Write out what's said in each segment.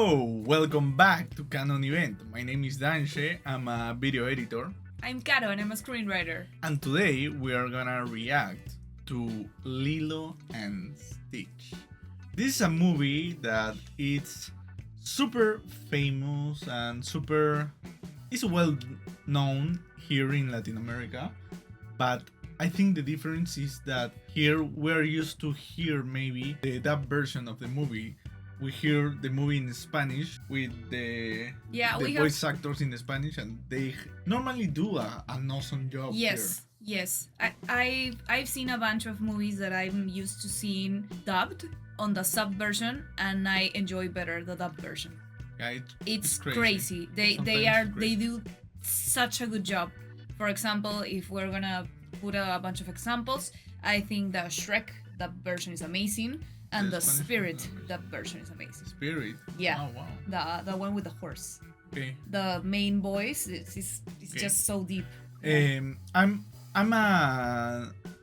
Hello, welcome back to Canon Event. My name is Dange, I'm a video editor, I'm Caro and I'm a screenwriter. and today we are gonna react to Lilo and Stitch. This is a movie that it's super famous and is well known here in Latin America, but I think the difference is that here we're used to hear maybe the dub version of the movie. We hear the movie in Spanish with the voice actors in Spanish, and they normally do an awesome job. Yes. I've seen a bunch of movies that I'm used to seeing dubbed on the sub version, and I enjoy better the dub version. Yeah, it's crazy. They do such a good job. For example, if we're gonna put a bunch of examples, I think the Shrek dub version is amazing. And the Spirit, that version is amazing. Spirit? Yeah. Oh, wow. The one with the horse. Okay. The main voice is just so deep. I'm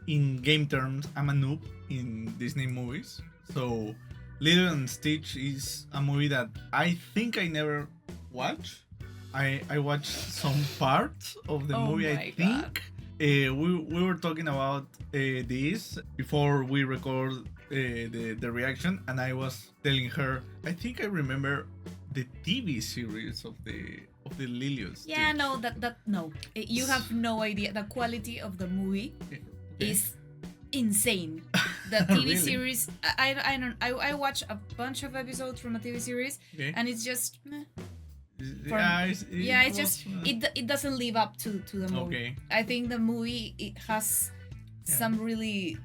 in game terms, I'm a noob in Disney movies. So Lilo and Stitch is a movie that I think I never watched. I watched some parts of the movie, I think. We were talking about this before we record the reaction, and I was telling her I think I remember the TV series of the Lilo Stitch. Yeah, no, no, you have no idea. The quality of the movie is insane. The TV Really? Series, I watch a bunch of episodes from a TV series, and it's just. It doesn't live up to the movie. Okay. I think the movie it has some really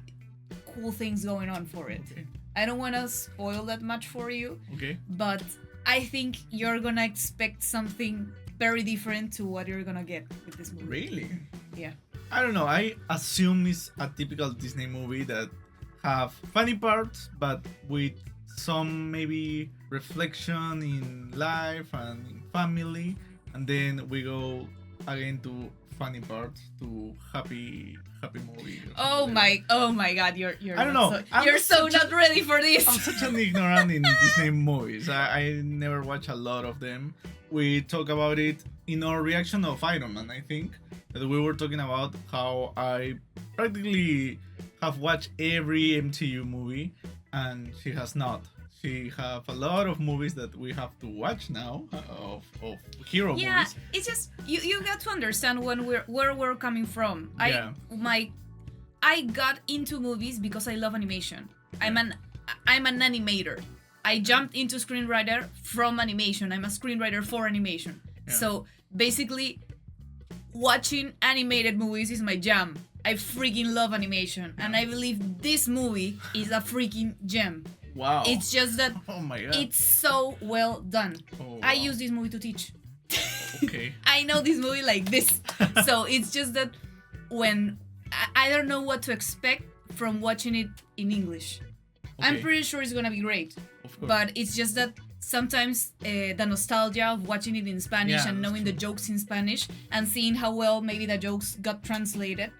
cool things going on for it. Okay. I don't want to spoil that much for you. Okay. But I think you're gonna expect something very different to what you're gonna get with this movie. Really? Yeah. I don't know. I assume it's a typical Disney movie that have funny parts, but with some maybe reflection in life and in family, and then we go again to funny parts to happy movie. Oh my God! You're I don't know. You're so not ready for this. I'm such an ignorant in Disney movies. I never watch a lot of them. We talk about it in our reaction of Iron Man. I think that we were talking about how I practically have watched every MCU movie, and she has not. She have a lot of movies that we have to watch now of hero movies. Yeah, it's just you got to understand where we're coming from. Yeah. I got into movies because I love animation. I'm an animator. I jumped into screenwriter from animation. I'm a screenwriter for animation. Yeah. So basically, watching animated movies is my jam. I freaking love animation, and I believe this movie is a freaking gem. Wow. It's just that oh my God. it's so well done. Oh, wow. I use this movie to teach. Okay. I know this movie like this. So it's just that when I don't know what to expect from watching it in English. Okay. I'm pretty sure it's gonna be great. Of course. But it's just that sometimes the nostalgia of watching it in Spanish and knowing the jokes in Spanish and seeing how well maybe the jokes got translated,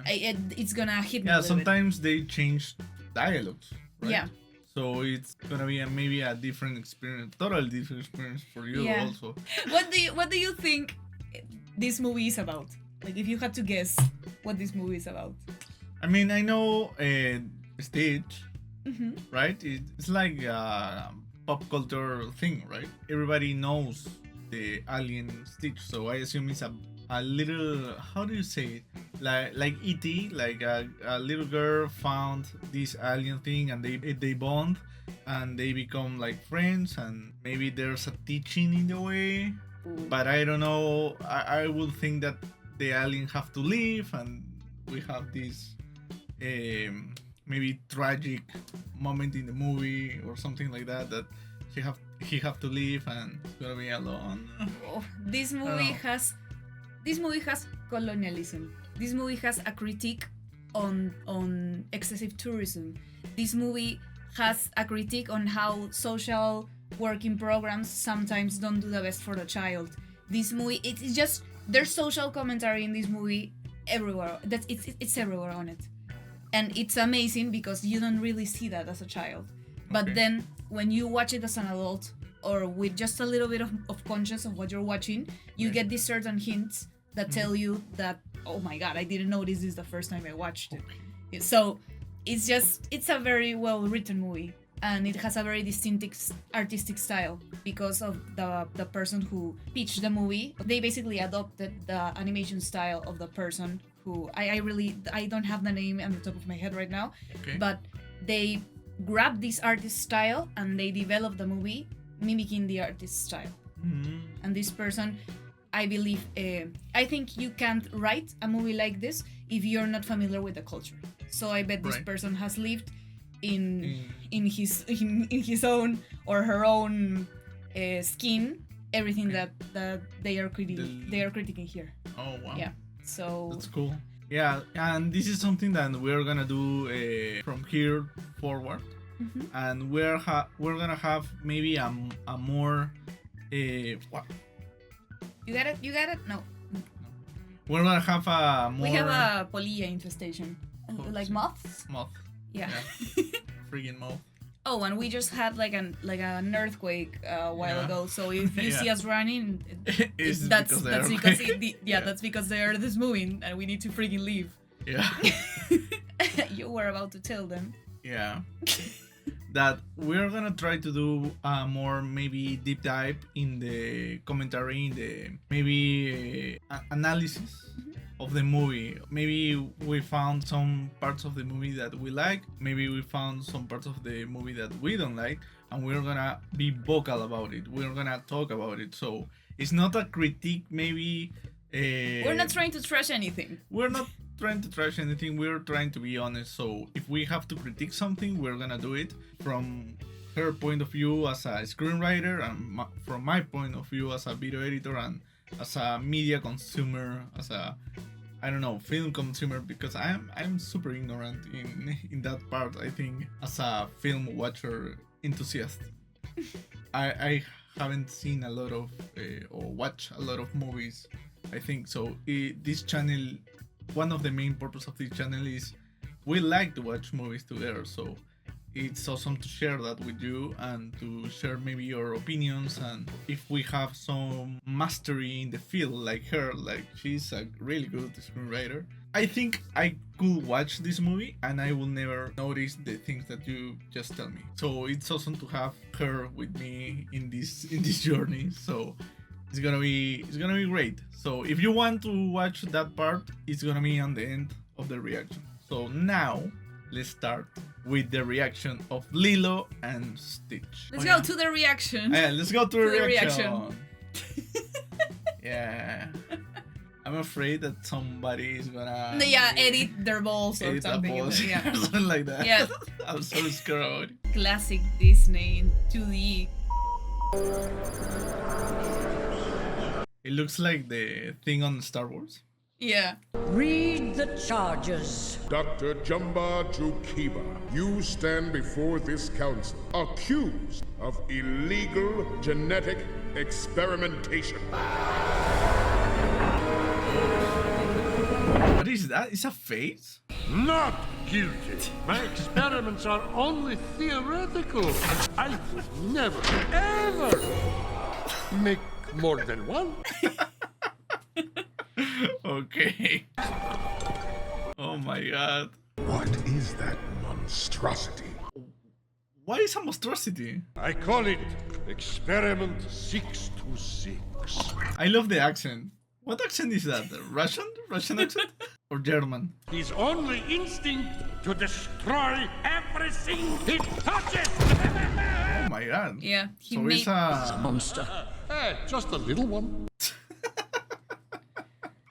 it's gonna hit me. Yeah, sometimes they change dialogues. Right? Yeah. So it's gonna be maybe a different experience, totally different experience for you also. What do you think this movie is about? Like, if you had to guess what this movie is about. I mean, I know Stitch, right? It's like a pop culture thing, right? Everybody knows the alien Stitch, so I assume it's a little, how do you say it? Like E.T., like a little girl found this alien thing, and they bond, and they become like friends, and maybe there's a teaching in the way. But I don't know. I would think that the alien have to leave, and we have this maybe tragic moment in the movie or something like that he have to leave and it's gonna be alone. This movie has colonialism. This movie has a critique on excessive tourism. This movie has a critique on how social working programs sometimes don't do the best for the child. This movie, it's just, there's social commentary in this movie everywhere. It's everywhere on it. And it's amazing because you don't really see that as a child. But then when you watch it as an adult, or with just a little bit of conscience of what you're watching, you get these certain hints that tell you that, oh my god, I didn't know this is the first time I watched it. So it's a very well written movie, and it has a very distinctive artistic style because of the person who pitched the movie. They basically adopted the animation style of the person who I don't have the name on the top of my head right now, but they grabbed this artist style and they developed the movie mimicking the artist style. And this person, I believe, I think you can't write a movie like this if you're not familiar with the culture. So I bet this person has lived in his own or her own skin everything that they are critiquing here. Oh wow. Yeah. So that's cool. Yeah, and this is something that we're gonna do from here forward, and we're gonna have maybe a more what? You got it? No. We're gonna have a more. We have a polilla infestation, like moths. Moth. Yeah. Freaking moth. Oh, and we just had like an earthquake a while ago. So if you see us running, that's because the earth is moving and we need to freaking leave. Yeah. You were about to tell them. Yeah. That we're gonna try to do a more maybe deep dive in the commentary, in the maybe analysis of the movie. Maybe we found some parts of the movie that we like. Maybe we found some parts of the movie that we don't like, and we're gonna be vocal about it. We're gonna talk about it. So it's not a critique. Maybe we're not trying to trash anything. We're not trying to trash anything. We're trying to be honest. So if we have to critique something, we're gonna do it from her point of view as a screenwriter, and from my point of view as a video editor and as a media consumer, as a film consumer, because I'm super ignorant in that part. I think as a film watcher enthusiast, I haven't seen a lot of or watch a lot of movies. I think so. This channel, one of the main purpose of this channel is we like to watch movies together. So it's awesome to share that with you and to share maybe your opinions, and if we have some mastery in the field like her, like she's a really good screenwriter, I think I could watch this movie and I will never notice the things that you just tell me. So it's awesome to have her with me in this journey. So it's gonna be great. So if you want to watch that part, it's gonna be on the end of the reaction. So now let's start with the reaction of Lilo and Stitch. Let's go to the reaction. Yeah, let's go to the reaction. Yeah. I'm afraid that somebody is gonna edit their balls or something. Yeah. Something like that. Yeah. I'm so scared about it. Classic Disney in 2D. It looks like the thing on Star Wars. Yeah. Read the charges. Dr. Jumba Jukiba, you stand before this council accused of illegal genetic experimentation. What is that? It's a face? Not guilty. My experiments are only theoretical. I would never, ever make more than one. Okay. Oh my god. What is that monstrosity? Why is a monstrosity? I call it Experiment 626. I love the accent. What accent is that? Russian? Russian accent? Or German? His only instinct to destroy everything he touches. Oh my god. Yeah. So it's a Monster. Hey, just a little one.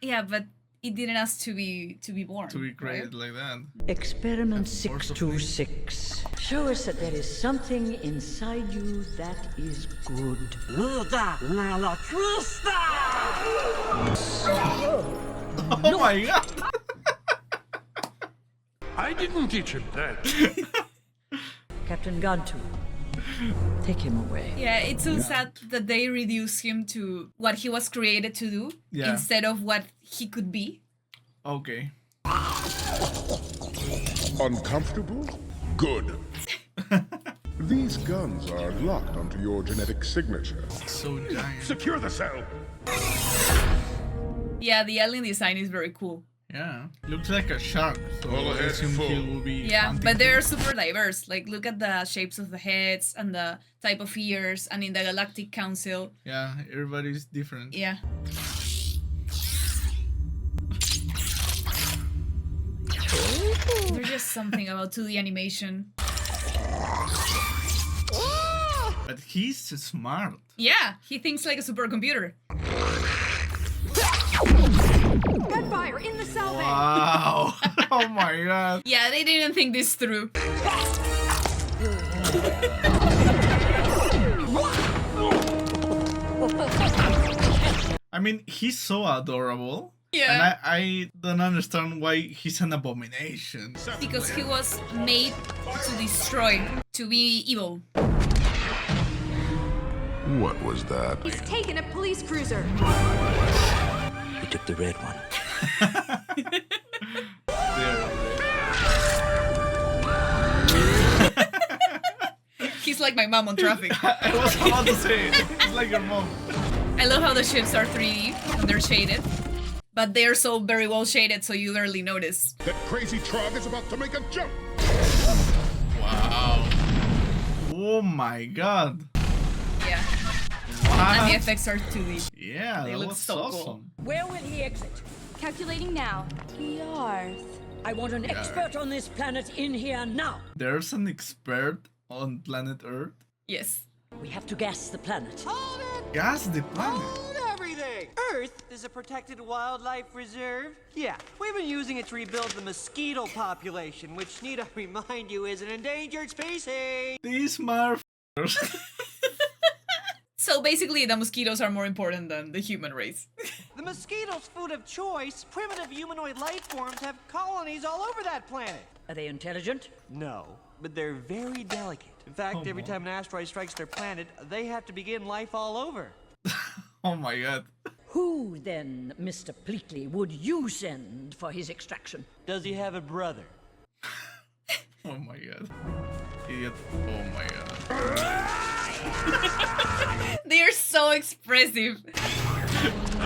Yeah, but it didn't ask to be born. to be created like that. Experiment 626. Show us that there is something inside you that is good. Oh my god. I didn't teach him that. Captain Gantu, take him away. Yeah, it's so sad that they reduce him to what he was created to do instead of what he could be. Okay. Uncomfortable? Good. These guns are locked onto your genetic signature. So giant. Secure the cell. Yeah, the alien design is very cool. Yeah, looks like a shark. So All I ahead, assume full. he will be. Yeah, hunting but they're him. super diverse. Like, look at the shapes of the heads and the type of ears, and in the Galactic Council. Yeah, everybody's different. Yeah. There's just something about 2D animation. But he's smart. Yeah, he thinks like a supercomputer. Gunfire in the cell bay. Wow. Oh my god. Yeah, they didn't think this through. I mean, he's so adorable. Yeah. And I don't understand why he's an abomination. Because he was made to destroy, to be evil. What was that? He's taken a police cruiser. He took the red one. He's like my mom on traffic. I was about to say it. It's like your mom. I love how the ships are 3D and they're shaded. But they're so very well shaded so you barely notice. That crazy trog is about to make a jump. Wow. Oh my god. Yeah. And the What? effects are 2D. Yeah, They that look was so cool. awesome. Where will he exit? Calculating now. Yarth. I want an expert on this planet in here now. There's an expert on planet Earth. Yes. We have to gas the planet. Hold it! Gas the planet. Hold everything! Earth is a protected wildlife reserve. Yeah, we've been using it to rebuild the mosquito population, which, need I remind you, is an endangered species. These motherfuckers. So basically the mosquitoes are more important than the human race. The mosquito's food of choice, primitive humanoid life forms have colonies all over that planet. Are they intelligent? No, but they're very delicate. In fact, every time an asteroid strikes their planet, they have to begin life all over. Oh my god. Who then, Mr. Pleatley, would you send for his extraction? Does he have a brother? Oh my god. Idiot. Oh my god. They are so expressive.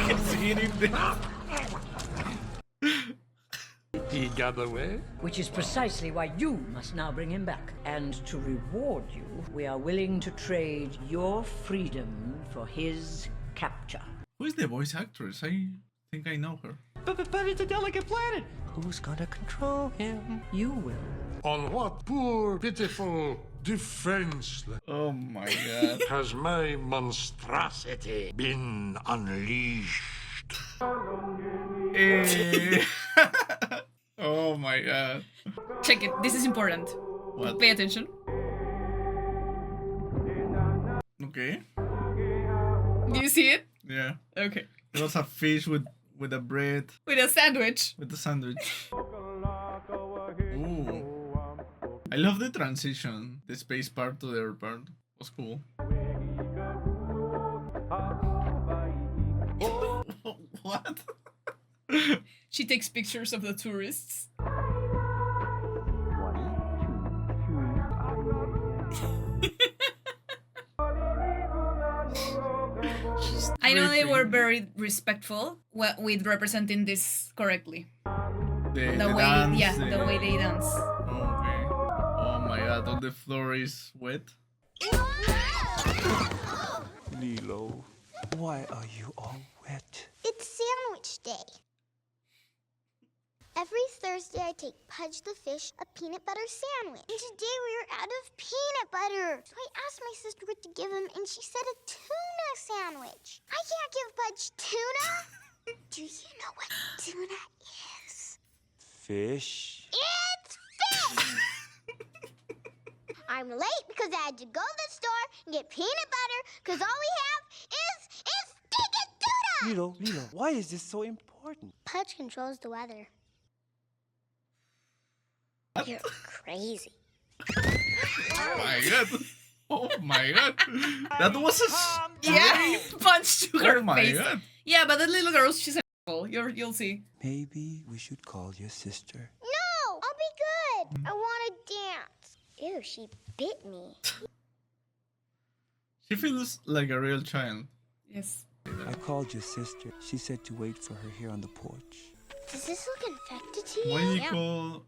He's eating this. He got away? Which is precisely why you must now bring him back. And to reward you, we are willing to trade your freedom for his capture. Who is the voice actress? I think I know her. But it's a delicate planet. Who's gonna control him? You will. On what poor, pitiful, defenseless Oh my god. has my monstrosity been unleashed? Eh. Oh my god. Check it. This is important. What? Pay attention. Okay. Do you see it? Yeah. Okay. There was a fish with a bread, With a sandwich. with a sandwich. Ooh. I love the transition. The space part to the air part was cool. What? She takes pictures of the tourists. I know they were very respectful with representing this correctly. The way, dance, yeah, the way they dance. Okay. Oh my god, all the floor is wet. Lilo, why are you all wet? It's sandwich day. Every Thursday I take Pudge the fish a peanut butter sandwich. And today we are out of peanut butter. So I asked my sister what to give him and she said a tuna sandwich. I can't give Pudge tuna. Do you know what tuna is? Fish. It's fish! I'm late because I had to go to the store and get peanut butter because all we have is stinking tuna! Lilo, why is this so important? Pudge controls the weather. You're crazy. Oh my god. Oh my god. That was a. Yeah, punch to her Oh my face. god. Yeah, but that little girl, she's an asshole. You'll see. Maybe we should call your sister. No, I'll be good. I want to dance. Ew, she bit me. She feels like a real child. Yes. I called your sister. She said to wait for her here on the porch. Does this look infected to you? Why do you call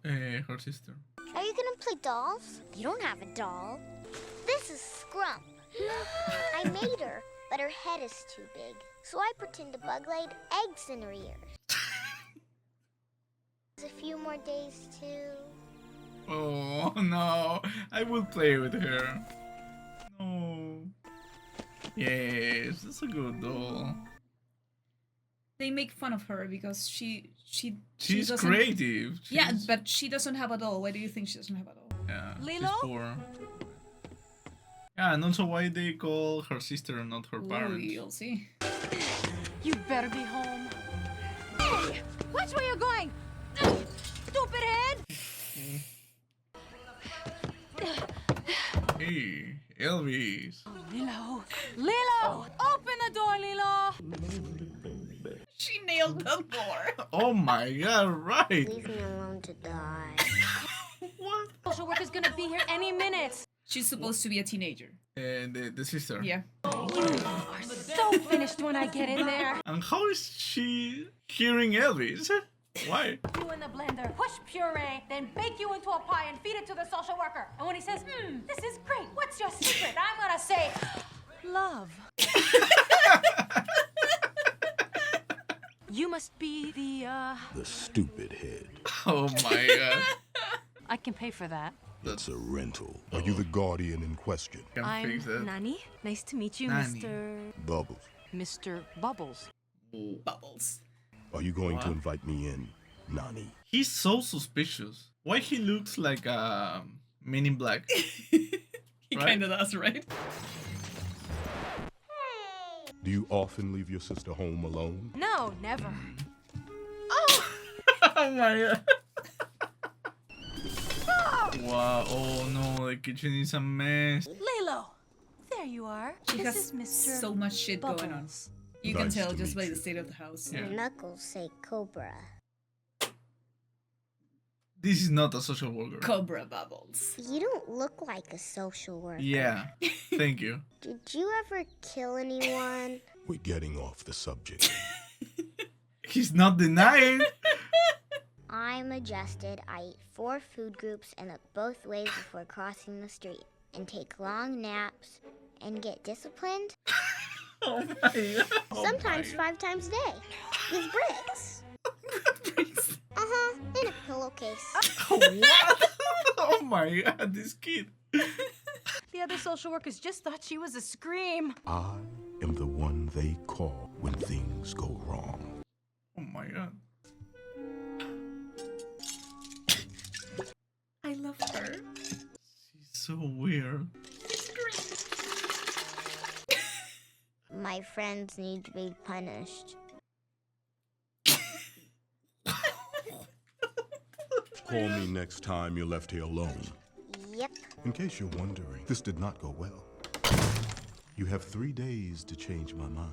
her sister? Are you gonna play dolls? You don't have a doll. This is Scrump. I made her, but her head is too big. So I pretend a bug laid eggs in her ears. A few more days too. Oh no, I will play with her. No. Yes, that's a good doll. They make fun of her because she She's doesn't- creative. Yeah, but she doesn't have a doll. Why do you think she doesn't have a doll? Yeah, Lilo? she's poor. Yeah, and also why they call her sister and not her parents. You'll see. You better be home. Hey! Watch where you're going! Stupid head! Hey, Elvis. Lilo! Lilo! Open the door, Lilo! She nailed the door. Oh my god, right. Leave me alone to die. What? Social worker's gonna be here any minute. She's supposed to be a teenager. And the sister. Yeah. You are so finished when I get in there. And how is she hearing Elvis? Why? You in the blender, push puree, then bake you into a pie and feed it to the social worker. And when he says, this is great, what's your secret? I'm gonna say, love. You must be The stupid head. Oh my god. I can pay for that. That's a rental. Are you the guardian in question? Can fix that. Nani. Nice to meet you, Nani. Bubbles. Mr. Bubbles. Bubbles. Are you going to invite me in, Nani? He's so suspicious. Why he looks like a Men in Black? He Right? kind of does, right? Do you often leave your sister home alone? No, never. Oh my god. Wow, oh no, the kitchen is a mess. Lilo, there you are. She this has is Mr. so much shit going on. Bubbles. You can Nice tell to just meet by the you. state of the house. Yeah. Your knuckles say Cobra. This is not a social worker. Cobra Bubbles. You don't look like a social worker. Yeah, thank you. Did you ever kill anyone? We're getting off the subject. He's not denying. I'm adjusted. I eat 4 food groups and look both ways before crossing the street. And take long naps and get disciplined. Oh my god. Sometimes 5 times a day. With bricks. Uh-huh. In a pillowcase. What? Oh my god, this kid. The other social workers just thought she was a scream. I am the one they call when things go wrong. Oh my god. I love her. She's so weird. My friends need to be punished. Call me next time you're left here alone. Yep. In case you're wondering, this did not go well. You have 3 days to change my mind.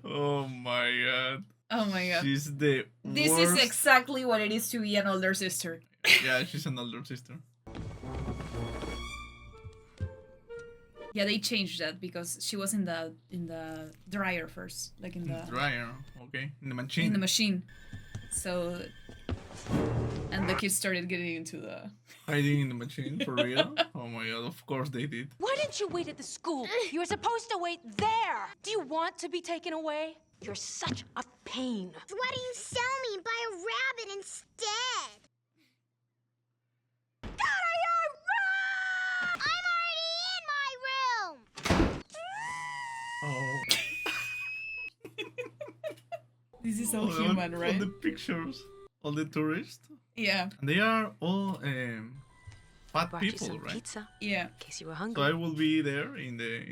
Oh my god. Oh my god. She's the This worst. is exactly what it is to be an older sister. Yeah, she's an older sister. Yeah, they changed that because she was in the dryer first, like in the Dryer, okay. In the machine. in the machine. So, and the kids started getting into the. Hiding in the machine, for real? Oh my god, of course they did. Why didn't you wait at the school? You were supposed to wait there. Do you want to be taken away? You're such a pain. Why don't you sell me and buy a rabbit instead? Get out of your room! I'm already in my room! Oh. This is so All human, right? All the pictures, all the tourists. Yeah, And they are all fat Brought you people, some right? pizza yeah, in case you were So hungry. I will be there in the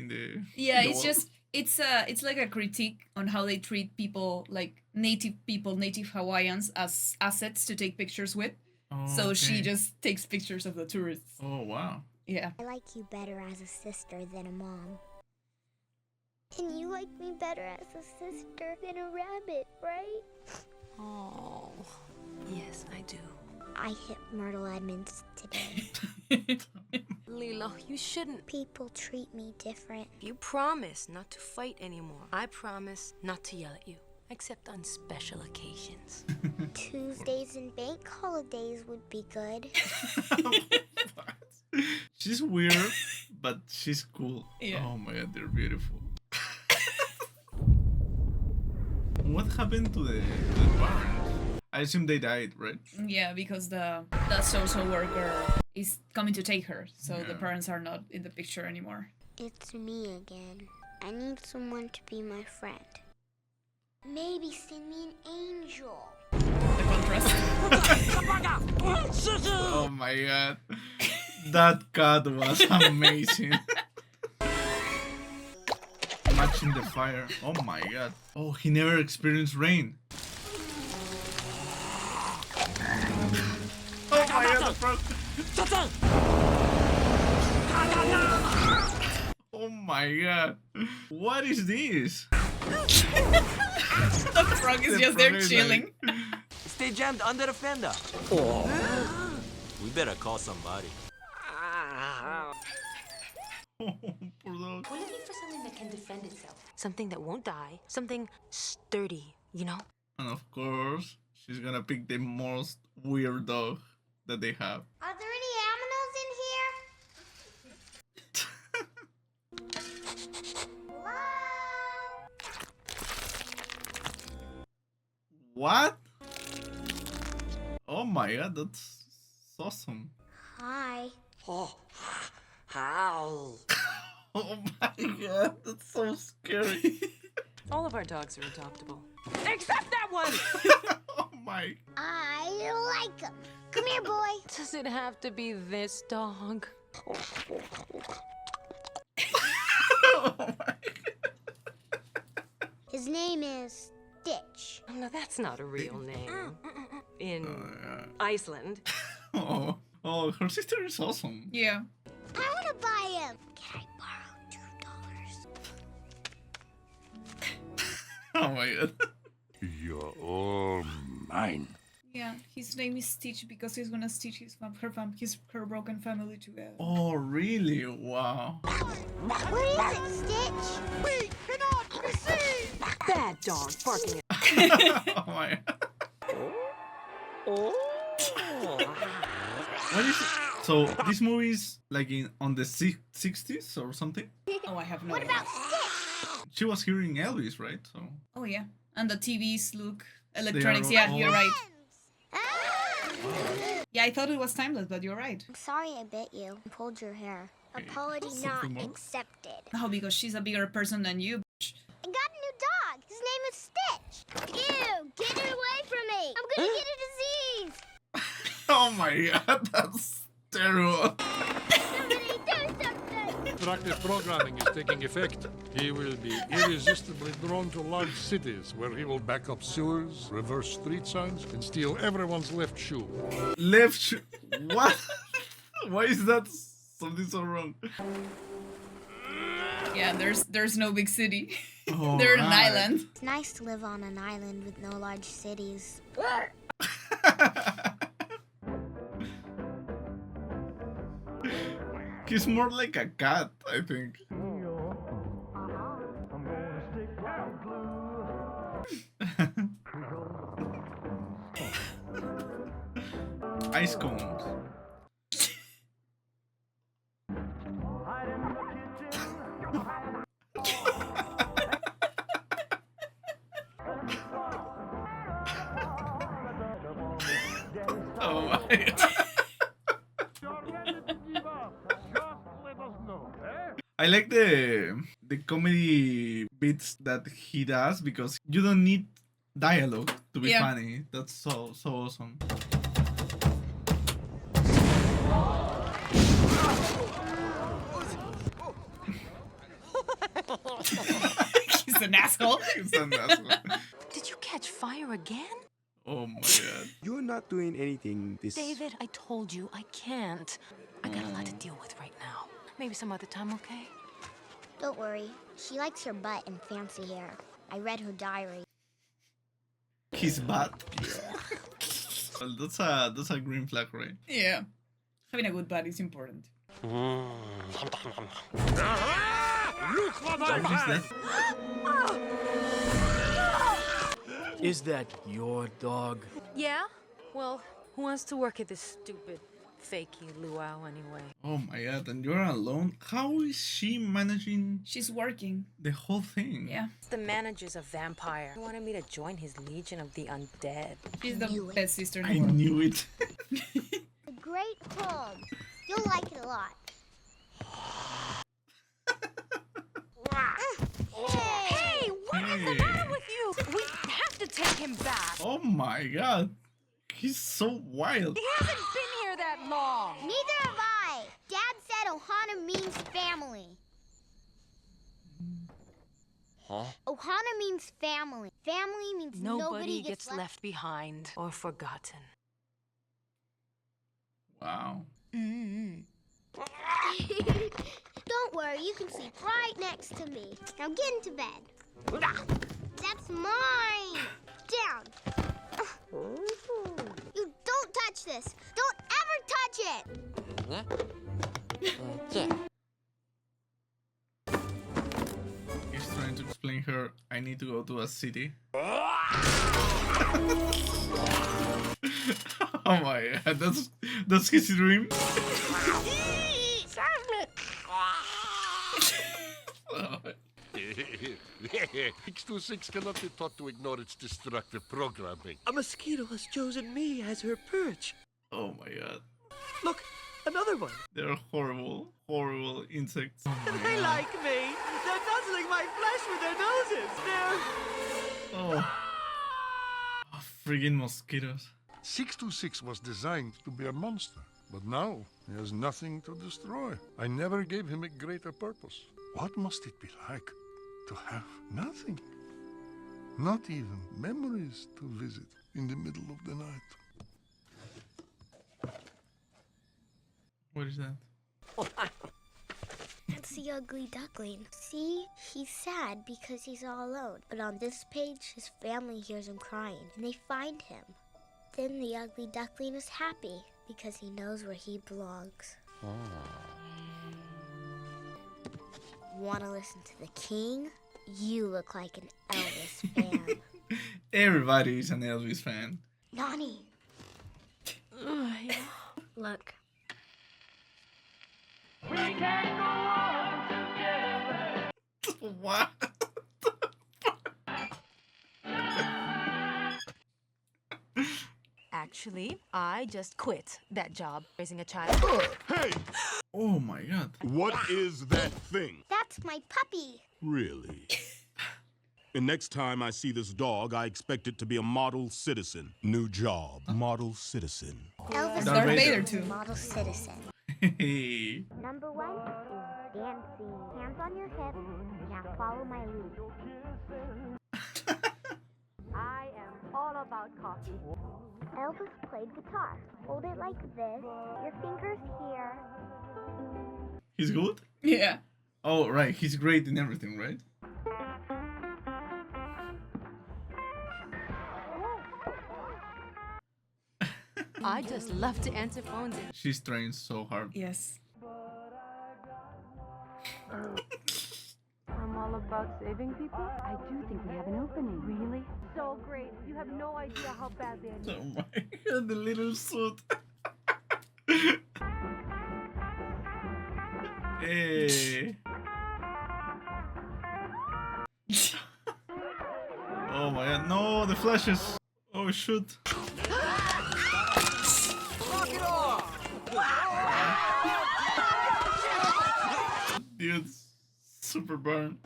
yeah. in the It's wall. just it's like a critique on how they treat people, like native people, native Hawaiians, as assets to take pictures with. Oh, So she okay. just takes pictures of the tourists. Oh wow. Yeah. I like you better as a sister than a mom. And you like me better as a sister than a rabbit, right? Oh, yes, I do. I hit Myrtle Edmonds today. Lilo, you shouldn't. People treat me different. You promise not to fight anymore. I promise not to yell at you, except on special occasions. Tuesdays and bank holidays would be good. She's weird, but she's cool. Yeah. Oh my god, they're beautiful. What happened to the parents? I assume they died, right? Yeah, because the social worker is coming to take her, so the Yeah. parents are not in the picture anymore. It's me again. I need someone to be my friend. Maybe send me an angel. The contrast. Oh my god. That cut was amazing. Matching the fire. Oh my god. Oh, he never experienced rain. Oh my god, the frog. Oh my god. What is this? The frog is The just there frog is chilling. Stay jammed under the fender. We better call somebody. Oh, poor dog. We're looking for something that can defend itself. Something that won't die. Something sturdy, you know? And of course, she's gonna pick the most weird dog that they have. Are there any aminos in here? What? Oh my god, that's awesome. Hi. Oh, how? Oh my god, that's so scary. All of our dogs are adoptable. Except that one! Oh my. I like him. Come here, boy. Does it have to be this dog? Oh my. His name is Stitch. Oh, no, that's not a real name. In Oh, Iceland. yeah. Oh, her sister is awesome. Yeah. I want to buy him. Can I borrow $2? Oh my god. You're all mine. Yeah, his name is Stitch because he's gonna stitch her broken family together. Oh really? Wow. What is it, Stitch? We cannot be seen! Bad dog barking at Oh my god. What is it? So this movie is like on the 60s or something? Oh, I have no What idea. about Stitch? She was hearing Elvis, right? So Oh yeah, and the TVs look electronics. are Yeah, all- you're right. Ah! Yeah, I thought it was timeless, but you're right. I'm sorry I bit you and pulled your hair. Apology not Something more? accepted. Oh, because she's a bigger person than you. Bitch. I got a new dog. His name is Stitch. Ew, get it away from me. I'm gonna get a disease. oh my god, that's terrible. Somebody do something. Practice programming is taking effect. He will be irresistibly drawn to large cities where he will back up sewers, reverse street signs, and steal everyone's left shoe. Left shoe. What? Why is that something so wrong? Yeah, there's no big city. Oh, They're an right. island. It's nice to live on an island with no large cities. He's more like a cat, I think. Ice cones. Oh my god. I like the comedy bits that he does because you don't need dialogue to be Yeah. funny. That's so awesome. He's an asshole. It's an asshole. Did you catch fire again? Oh my god. You're not doing anything this... David, I told you I can't. I got a lot to deal with right now. Maybe some other time, okay? Don't worry. She likes her butt and fancy hair. I read her diary. His butt. Well, that's a green flag, right? Yeah. Having a good buddy is important. Look what I have! Is that your dog? Yeah? Well, who wants to work at this stupid, fakey luau anyway? Oh my god, and you're alone? How is she managing She's working. the whole thing? Yeah. The manager's a vampire. He wanted me to join his Legion of the Undead. She's the best sister in I the world. knew it. A great poem. You'll like it a lot. Hey, what is the matter with you? We have to take him back. Oh my god. He's so wild. He hasn't been here that long. Neither have I. Dad said Ohana means family. Huh? Ohana means family. Family means Nobody gets left behind or forgotten. Wow. Don't worry, you can sleep right next to me. Now get into bed. That's mine. Down. You don't touch this. Don't ever touch it. He's trying to explain her, I need to go to a city. Oh my god, that's his dream. 626 cannot be taught to ignore its destructive programming. A mosquito has chosen me as her perch. Oh my god. Look, another one. They're horrible, horrible insects. Oh my They god. like me. They're nuzzling my flesh with their noses. They're... Oh. Oh, friggin' mosquitoes. 626 was designed to be a monster, but now he has nothing to destroy. I never gave him a greater purpose. What must it be like to have nothing? Not even memories to visit in the middle of the night. What is that? That's the ugly duckling. See? He's sad because he's all alone. But on this page, his family hears him crying, and they find him. Then the ugly duckling is happy because he knows where he belongs. Want to listen to the king? You look like an Elvis fan. Everybody is an Elvis fan. Nani. Look. What? Actually, I just quit that job raising a child. Hey! Oh my god. What is that thing? That's my puppy. Really? And next time I see this dog, I expect it to be a model citizen. New job, model citizen. Elvis Darth Vader is a model citizen. Hey. Number 1 is dancing. Hands on your hips. Now follow my lead. I am all about coffee. Elvis played guitar. Hold it like this. Your fingers here. He's good? Yeah. Oh, right. He's great in everything, right? I just love to answer phones. She's trying so hard. Yes. I'm all about saving people. I do think we have an opening. Really? So great. You have no idea how badly I need. Oh my god, the little suit. Hey. Oh my god, no, the flashes. Oh shoot. Knock it off! Dude, super burn.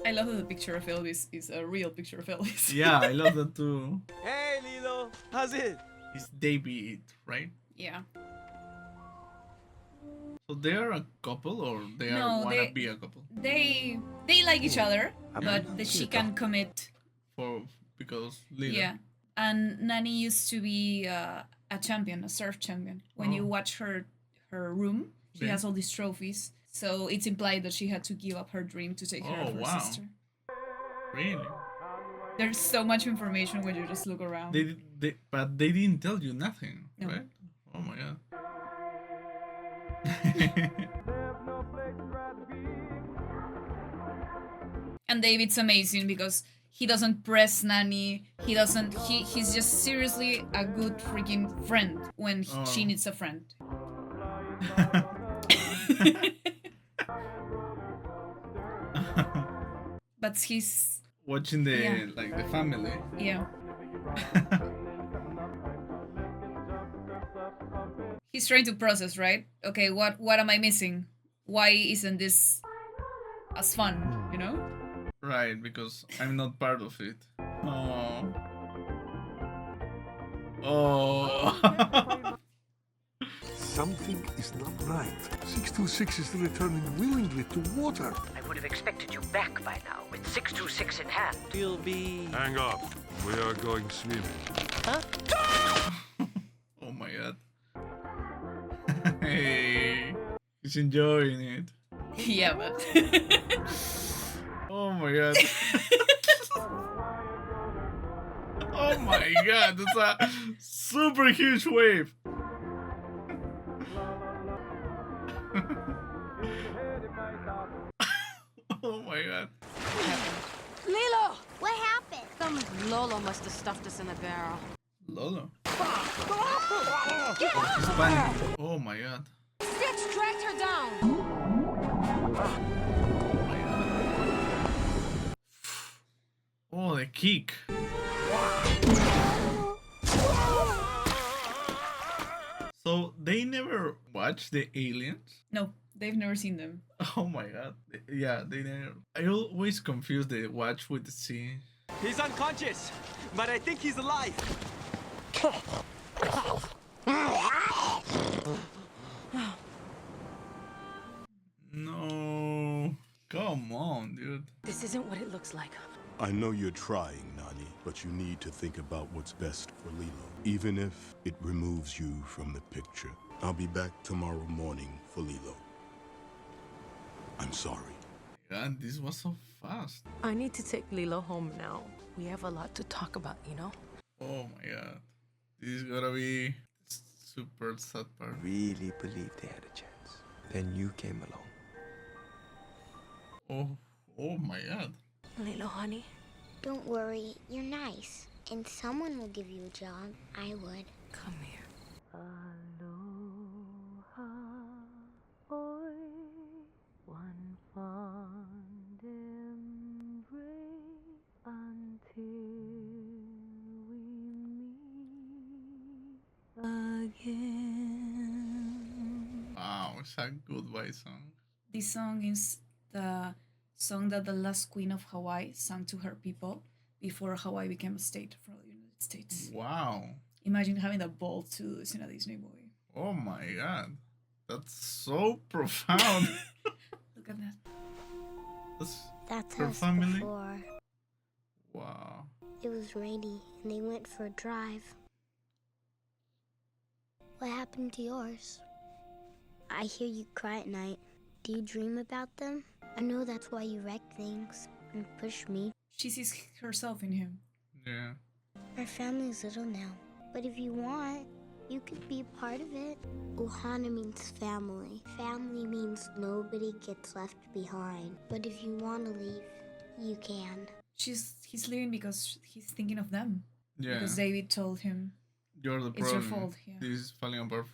I love that the picture of Elvis is a real picture of Elvis. Yeah, I love that too. Hey, Lilo. How's it? It's David, right? Yeah. So they are a couple, or they No, wanna they- be a couple They like each other, but that she can commit. because Lilo. Yeah. And Nani used to be a champion, a surf champion. When you watch her room, she Yeah. has all these trophies. So it's implied that she had to give up her dream to take care Oh, of her wow. sister. Really? There's so much information when you just look around. But they didn't tell you nothing, No. right? Oh my god. And David's amazing because he doesn't press Nanny. He's just seriously a good freaking friend when she needs a friend. But he's watching the the family. Yeah. He's trying to process, right? Okay, what am I missing? Why isn't this as fun, you know? Right, because I'm not part of it. Oh. Oh. Something is not right. 626 is returning willingly to water. I would have expected you back by now, with 626 in hand. You'll be... Hang up. We are going swimming. Huh? Oh my god. Hey. He's enjoying it. Yeah, but... Oh my god. Oh my god, that's a super huge wave. Oh my god. Lilo! What happened? Some Lolo must have stuffed us in a barrel. Lolo. Get off He's of panicking. her! Oh my god. Stitch dragged her down! Oh, the kick. So they never watched the aliens? No, they've never seen them. Oh my god. Yeah, they never. I always confuse the watch with the see. He's unconscious, but I think he's alive. No. Come on, dude. This isn't what it looks like. I know you're trying, Nani, but you need to think about what's best for Lilo, even if it removes you from the picture. I'll be back tomorrow morning for Lilo. I'm sorry. God, this was so fast. I need to take Lilo home now. We have a lot to talk about, you know? Oh my god. This is gonna be super sad part. Really believed they had a chance. Then you came along. Oh my god. Lilo, honey. Don't worry, you're nice. And someone will give you a job. I would. Come here. Aloha, oi, one fond embrace until we meet again. Wow, it's a goodbye song. This song is the song that the last queen of Hawaii sang to her people before Hawaii became a state for the United States. Wow. Imagine having the balls to do this in a Disney movie. Oh my god. That's so profound. Look at that. That's her us family. before. Wow. It was rainy, and they went for a drive. What happened to yours? I hear you cry at night. Do you dream about them? I know that's why you wreck things and push me. She sees herself in him. Yeah. Our family's little now, but if you want, you could be a part of it. Ohana means family. Family means nobody gets left behind. But if you want to leave, you can. He's leaving because he's thinking of them. Yeah. Because David told him You're the it's problem. your fault. Yeah. This is falling apart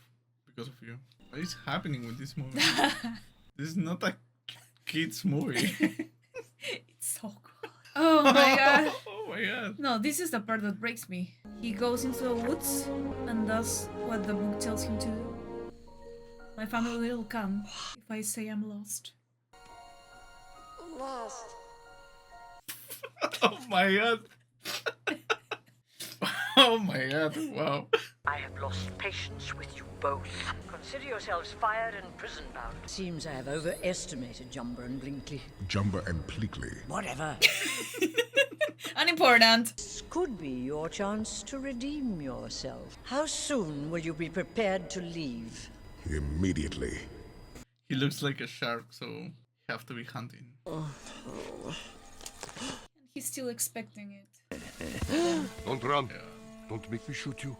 because of you. What is happening with this movie? This is not a kids movie. It's so good. Oh my god. Oh my god. No, this is the part that breaks me. He goes into the woods and does what the book tells him to do. My family will come if I say I'm lost. Lost. Oh my god. Oh my god. Wow. I have lost patience with you both. Consider yourselves fired and prison bound. Seems I have overestimated Jumper and Blinkley. Jumper and Pleakley. Whatever. Unimportant. This could be your chance to redeem yourself. How soon will you be prepared to leave? Immediately. He looks like a shark, so you have to be hunting. He's still expecting it. Don't run. Don't make me shoot you.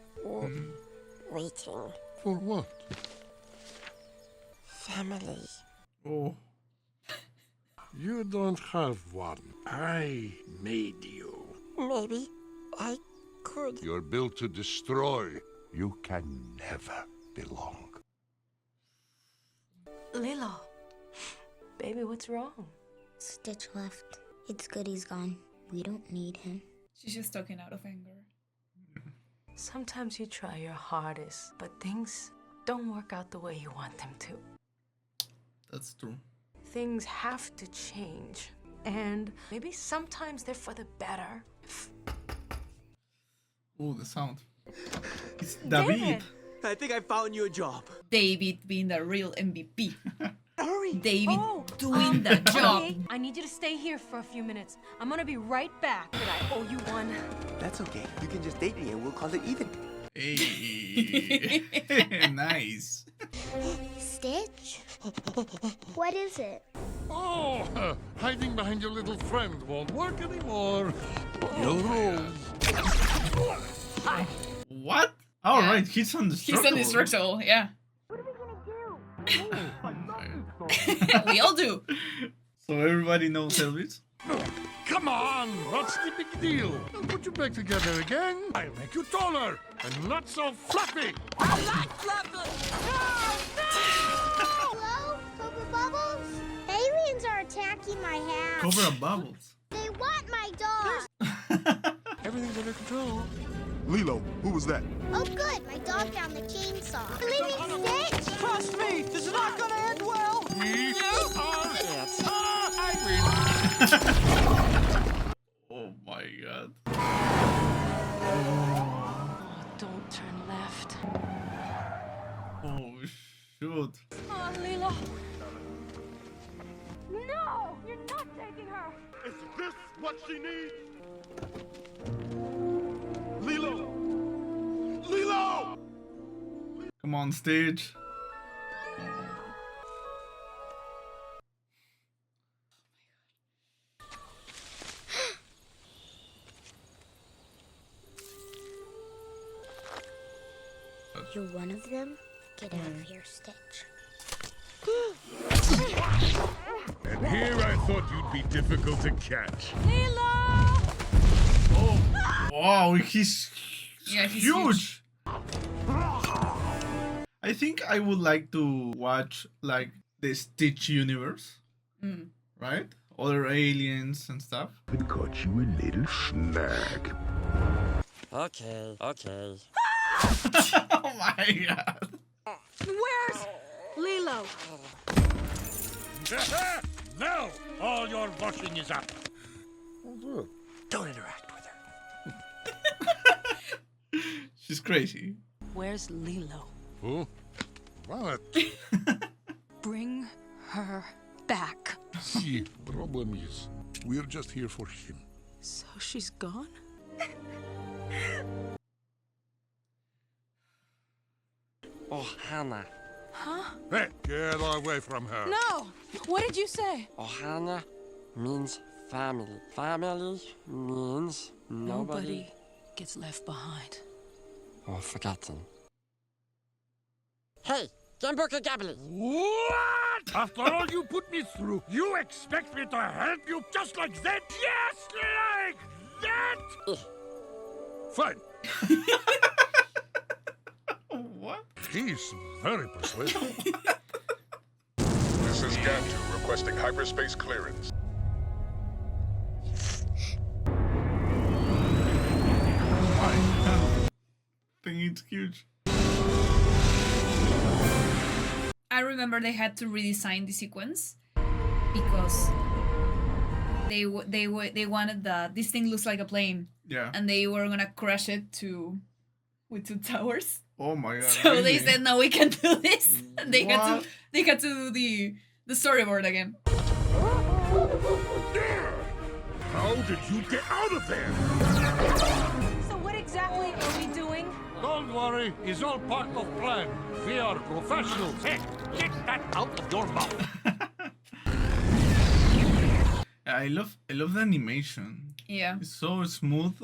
Waiting. For what? Family. Oh. You don't have one. I made you. Maybe I could. You're built to destroy. You can never belong. Lilo. Baby, what's wrong? Stitch left. It's good he's gone. We don't need him. She's just talking out of anger. Sometimes you try your hardest, but things don't work out the way you want them to. That's true. Things have to change. And maybe sometimes they're for the better. Oh, the sound. It's David. I think I found you a job. David being the real MVP. Hurry! David doing the job. Okay, I need you to stay here for a few minutes. I'm gonna be right back. But I owe you one. That's okay. You can just date me and we'll call it even. Hey. Nice. Stitch? What is it? Oh, hiding behind your little friend won't work anymore. You'll roll. What? Oh, right. He's indestructible. He's indestructible, yeah. We all do. So everybody knows Elvis? Come on, what's the big deal? I'll put you back together again. I'll make you taller and not so fluffy. I like fluffy! Hello? Cobra Bubbles? Aliens are attacking my house. Cobra Bubbles. They want my dog. Everything's under control. Lilo, who was that? Oh, good. My dog found the chainsaw. Lilo and Stitch? Trust me, this is not gonna end well. We are it. I Oh my god. Don't turn left. Oh shoot. Oh, Lilo. No! You're not taking her! Is this what she needs? Lilo! Lilo! Come on, stage. You're one of them? Get out of here, Stitch. And here I thought you'd be difficult to catch. Lilo! Oh, wow, he's huge. I think I would like to watch like the Stitch universe, right? Other aliens and stuff. I got you a little snack. Okay. Oh my god. Where's Lilo? Now all your washing is up. Don't interact with her. She's crazy. Where's Lilo? Who? What? Bring her back. See, problem is, we're just here for him. So she's gone? Ohana. Huh? Hey, get away from her. No! What did you say? Ohana means family. Family means nobody gets left behind. or forgotten. Hey, Jamburka Gabbly! What? After all you put me through, you expect me to help you just like that? Yes, like that? Fine. What? He's very persuasive. This is Dange requesting hyperspace clearance. I think it's huge. I remember they had to redesign the sequence because they wanted this thing looks like a plane. Yeah. And they were gonna crash it with two towers. Oh my god. So really? they said no, we can't do this. And they had What? to do the storyboard again. How did you get out of there? So what exactly are we doing? Don't worry, it's all part of plan. We are professionals. Hey, get that out of your mouth. I love the animation. Yeah. It's so smooth.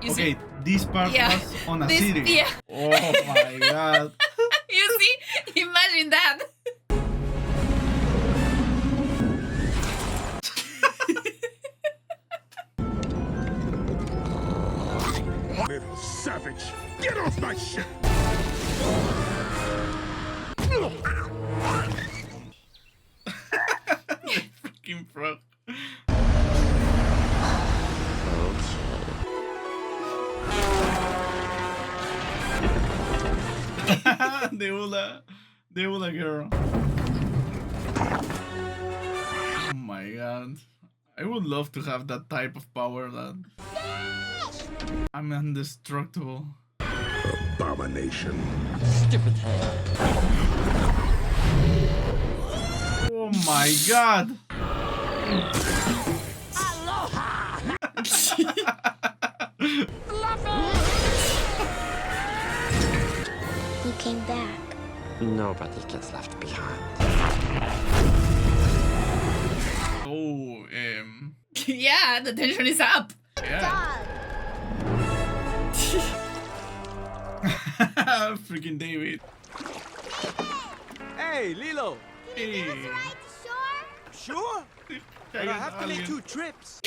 You Okay, see? this part Yeah. was on a This- city. yeah. Oh my god. You see? Imagine that. Little savage, get off my ship! Freaking frog. the Ula girl. Oh my god. I would love to have that type of power that I'm indestructible. Abomination. Stupid head. Oh my god. You came back. Nobody gets left behind. Oh, Yeah, the tension is up. yeah. Freaking David. Hey, Lilo. Hey. Right to shore? Sure. But I have to make 2 trips.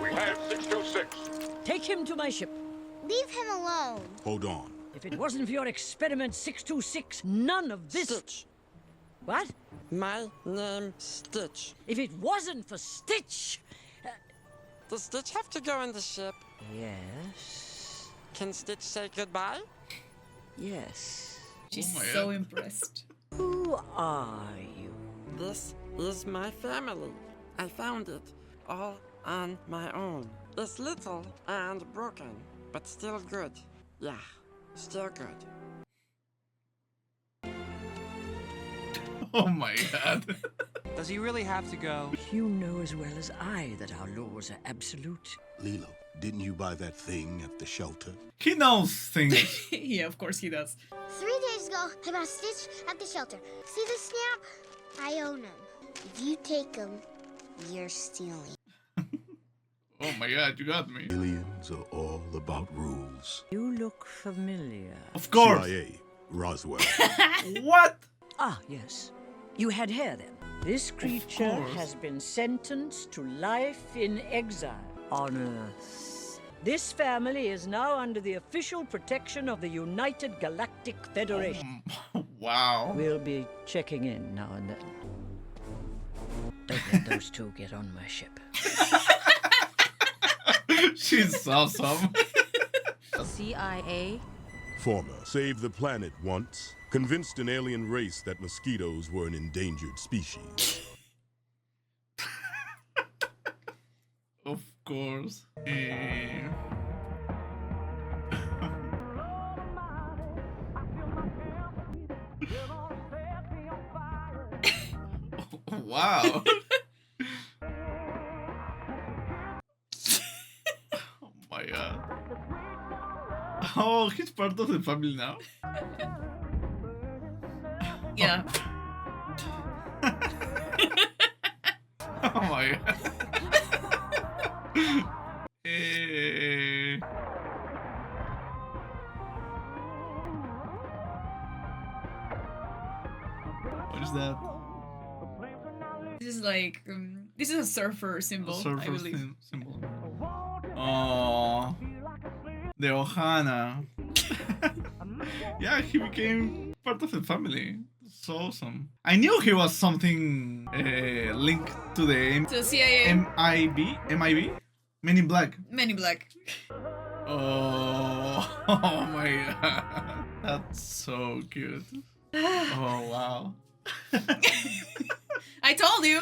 We have 626. Take him to my ship. Leave him alone. Hold on. If it wasn't for your experiment 626, none of this... Stitch. What? My name Stitch. If it wasn't for Stitch... Does Stitch have to go in the ship? Yes. Can Stitch say goodbye? Yes. She's Oh my so God. impressed. Who are you? This is my family. I found it all on my own. It's little and broken, but still good. Yeah, still good. Oh my god. Does he really have to go? You know as well as I that our laws are absolute. Lilo, didn't you buy that thing at the shelter? He knows things. Yeah, of course he does. 3 days ago, I bought Stitch at the shelter. See the snap? I own him. If you take him, you're stealing. Oh my god, you got me. Aliens are all about rules. You look familiar. Of course. CIA, Roswell. What? Ah, yes. You had hair then. This creature course. has been sentenced to life in exile on Earth. This family is now under the official protection of the United Galactic Federation. Wow. We'll be checking in now and then. Don't let those 2 get on my ship. She's awesome. CIA? Former saved the planet once, convinced an alien race that mosquitoes were an endangered species. Of course. Wow. Oh my god. Oh, he's part of the family now. Yeah. Oh my god. Eh. What is that? This is like this is a surfer symbol, I Surfer believe. symbol. Oh, the Ohana. Yeah, he became part of the family. So awesome. I knew he was something linked to the To CIA. MIB, Men in Black. Men in Black. Oh, oh my god, that's so cute. Oh wow. I told you.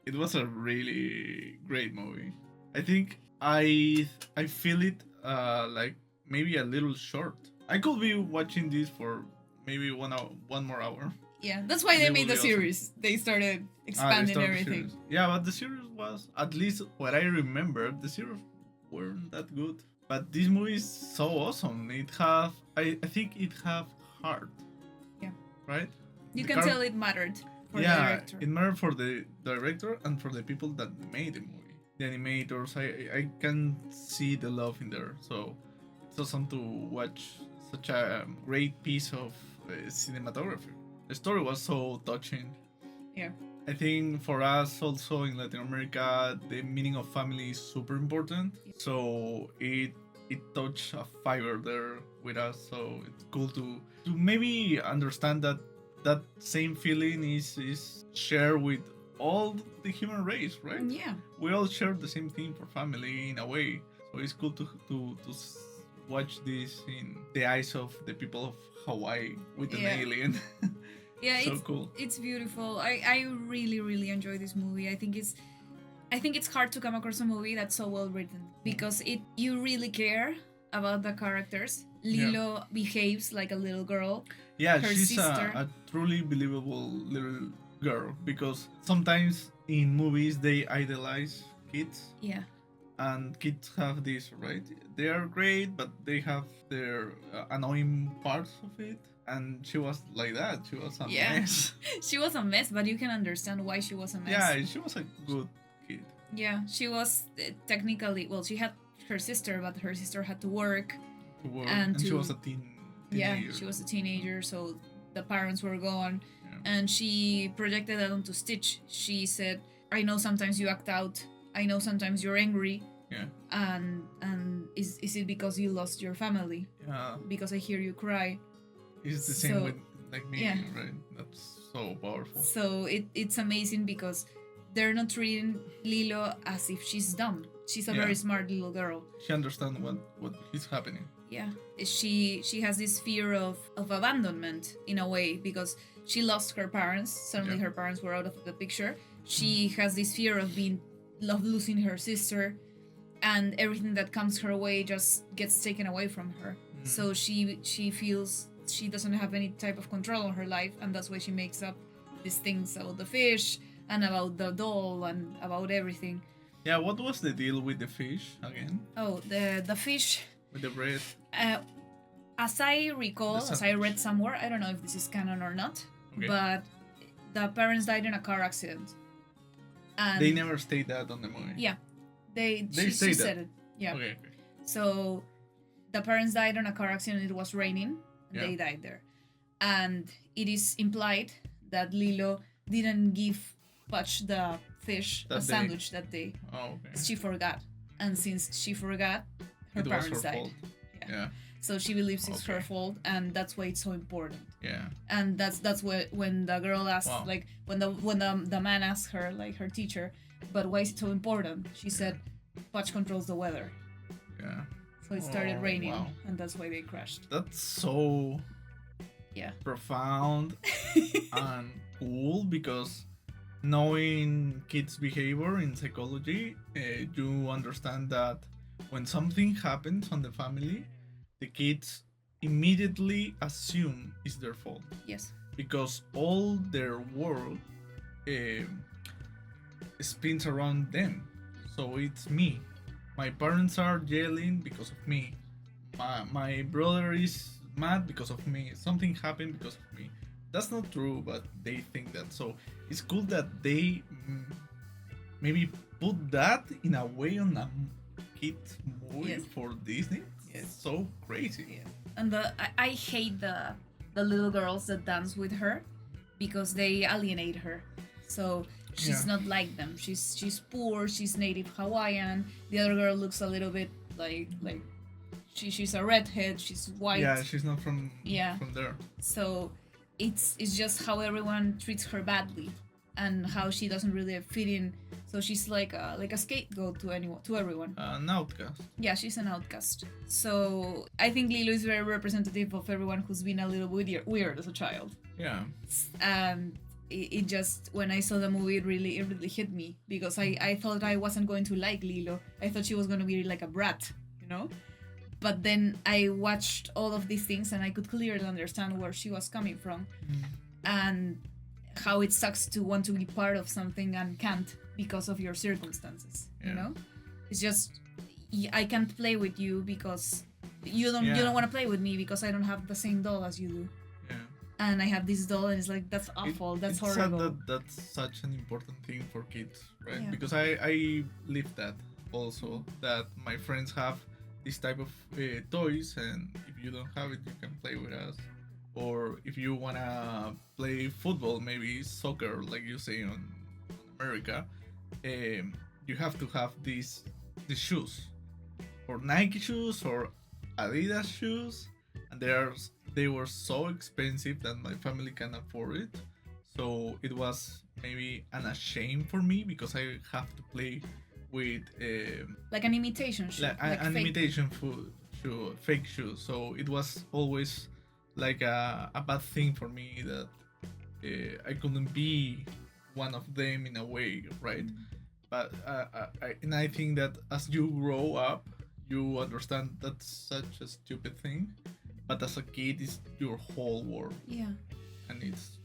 It was a really great movie. I think I feel it like maybe a little short. I could be watching this for maybe 1 hour, 1 more hour. Yeah, that's why they It made will the be awesome. series. They started They expanding started the everything. series. Yeah, but the series was, at least what I remember, the series weren't that good. But this movie is so awesome. It I think it have heart. Yeah. Right? You The can tell it mattered. for the director. it mattered for the director and for the people that made the movie. The animators, I can see the love in there. So it's awesome to watch such a great piece of cinematography. The story was so touching. Yeah. I think for us also in Latin America, the meaning of family is super important. So it touched a fiber there with us. So it's cool to maybe understand that that same feeling is shared with all the human race, right? Yeah. We all share the same thing for family in a way. So it's cool to watch this in the eyes of the people of Hawaii with an alien. Yeah, so cool. It's beautiful. I really, really enjoy this movie. I think it's hard to come across a movie that's so well written because you really care about the characters. Lilo behaves like a little girl. Yeah, her she's sister. a truly believable little girl because sometimes in movies they idolize kids. Yeah. And kids have this, right? They are great, but they have their annoying parts of it. And she was like that. She was a mess. She was a mess, but you can understand why she was a mess. Yeah, she was a good kid. Yeah, she was technically, well, she had her sister, but her sister had to work. And she was a teenager. Yeah, she was a teenager, so the parents were gone. Yeah. And she projected that onto Stitch. She said, I know sometimes you act out. I know sometimes you're angry. Yeah. And is it because you lost your family? Yeah. Because I hear you cry. It's the same with like me, right? That's so powerful. So it's amazing because they're not treating Lilo as if she's dumb. She's a very smart little girl. She understands what is happening. Yeah. She has this fear of abandonment in a way because she lost her parents. Suddenly her parents were out of the picture. She has this fear of losing her sister, and everything that comes her way just gets taken away from her. So she feels she doesn't have any type of control on her life, and that's why she makes up these things about the fish and about the doll and about everything. Yeah, what was the deal with the fish again? Oh, the fish. With the bread. As I recall, as I read somewhere, I don't know if this is canon or not, but the parents died in a car accident. And they never state that on the movie. Yeah, she said it. Yeah. Okay. So the parents died on a car accident. It was raining. And they died there, and it is implied that Lilo didn't give Pudge the fish a sandwich that day. Oh, okay. She forgot, and since she forgot, her parents died. Fault. Yeah. So she believes it's her fault, and that's why it's so important. Yeah. And that's when the girl asked, like, when the man asked her, like, her teacher, but why is it so important? She said, Pudge controls the weather. Yeah. So it started raining, and that's why they crashed. That's so profound and cool because knowing kids' behavior in psychology, you understand that when something happens on the family, the kids immediately assume it's their fault. Yes. Because all their world spins around them. So it's me. My parents are yelling because of me. My brother is mad because of me. Something happened because of me. That's not true, but they think that. So it's cool that they maybe put that in a way on a kid's movie for Disney. It's so crazy. Yeah. And I hate the little girls that dance with her because they alienate her. So she's not like them. She's poor. She's native Hawaiian. The other girl looks a little bit like she's a redhead. She's white. Yeah, she's not from there. So it's just how everyone treats her badly and how she doesn't really fit in. So she's like a scapegoat to everyone. An outcast. Yeah, she's an outcast. So I think Lilo is very representative of everyone who's been a little weird as a child. Yeah. And it just, when I saw the movie, it really hit me because I thought I wasn't going to like Lilo. I thought she was going to be like a brat, you know? But then I watched all of these things and I could clearly understand where she was coming from and how it sucks to want to be part of something and can't because of your circumstances, you know? It's just, I can't play with you because you don't want to play with me because I don't have the same doll as you do. Yeah. and I have this doll, and it's like, that's awful, that's it's horrible. sad that that's such an important thing for kids, right? Yeah. Because I live that also, that my friends have this type of toys, and if you don't have it, you can play with us. Or if you wanna play football, maybe soccer, like you say on America, you have to have these shoes, or Nike shoes or Adidas shoes, and they were so expensive that my family can afford it. So it was maybe a shame for me because I have to play with like an imitation shoe, like an fake. imitation shoe, fake shoe. So it was always like a bad thing for me that I couldn't be one of them in a way, right? But I think that as you grow up, you understand that's such a stupid thing, but as a kid, it's your whole world. Yeah. And it's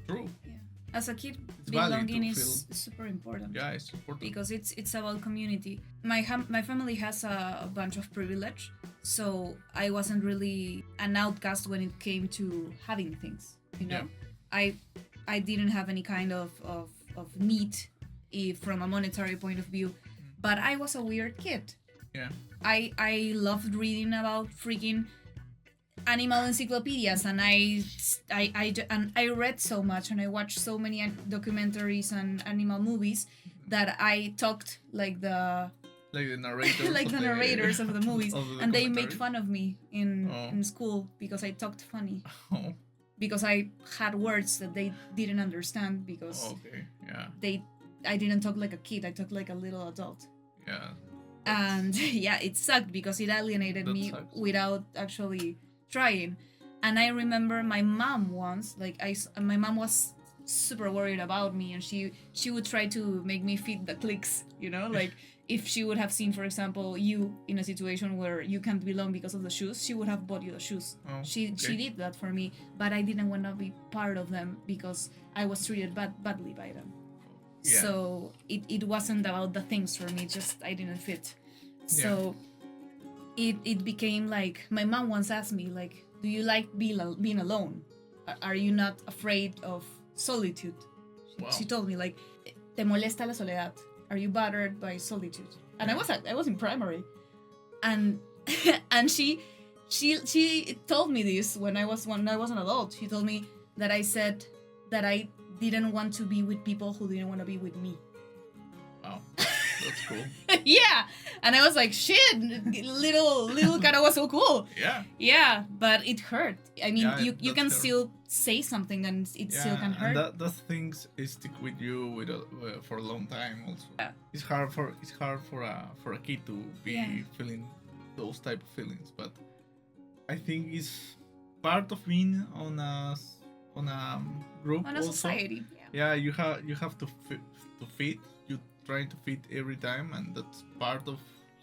true. Yeah. As a kid, It's valid belonging to is feel- super important. Yeah, it's important. Because it's about community. My family has a bunch of privilege, so I wasn't really an outcast when it came to having things. You know, I didn't have any kind of need from a monetary point of view, but I was a weird kid. Yeah. I loved reading about freaking animal encyclopedias, and I read so much, and I watched so many documentaries and animal movies that I talked like the narrators, like the narrators of the movies, of the and they made documentary. fun of me in school because I talked funny. Oh. Because I had words that they didn't understand because Okay. Yeah. I didn't talk like a kid, I talked like a little adult. Yeah. And yeah, it sucked because it alienated That me sucks. without actually trying. And I remember my mom once, my mom was super worried about me, and she would try to make me fit the cliques, you know, like if she would have seen, for example, you in a situation where you can't belong because of the shoes, she would have bought you the shoes. Oh, She did that for me, but I didn't want to be part of them because I was treated badly by them. Yeah. So it wasn't about the things for me, just I didn't fit. So it became like, my mom once asked me, like, do you like being alone? Are you not afraid of solitude? Wow. She told me, like, ¿te molesta la soledad? Are you bothered by solitude? And I was in primary, and and she told me this when I was an adult. She told me that I said that I didn't want to be with people who didn't want to be with me. Wow, that's cool. Yeah, and I was like, shit, little Cara was so cool. Yeah. Yeah, but it hurt. I mean, Yeah, you that's can hurt. still say something and it still can hurt. And those things stick with you for a long time. Also, it's hard for a kid to be feeling those type of feelings, but I think it's part of being on a group. On a also. society. Yeah, you have to fit. You try to fit every time, and that's part of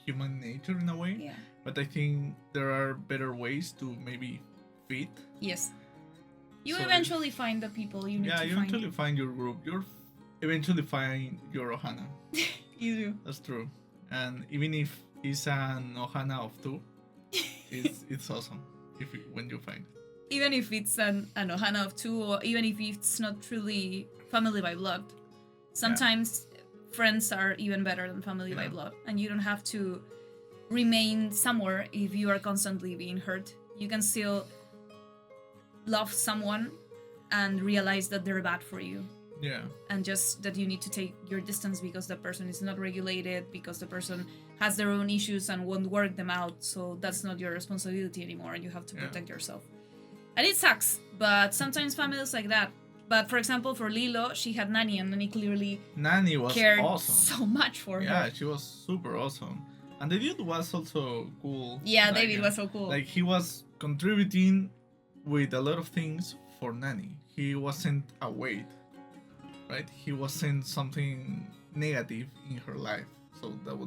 human nature in a way. Yeah. But I think there are better ways to maybe fit. Yes. You So eventually find the people you need Yeah, to you find. eventually find your group. You'll eventually find your Ohana. You do. That's true. And even if it's an Ohana of two, it's awesome when you find it. Even if it's an Ohana of two, or even if it's not truly family by blood, sometimes friends are even better than family by blood, and you don't have to remain somewhere if you are constantly being hurt. You can still love someone and realize that they're bad for you, Yeah. and just that you need to take your distance because the person is not regulated, because the person has their own issues and won't work them out, so that's not your responsibility anymore, and you have to protect yourself. And it sucks, but sometimes families like that. But for example, for Lilo, she had Nani, and Nani clearly Nani was cared awesome. so much for her. Yeah, she was super awesome. And the dude was also cool. Yeah, David was so cool. Like, he was contributing with a lot of things for Nani. He wasn't a weight, right? He wasn't something negative in her life. So that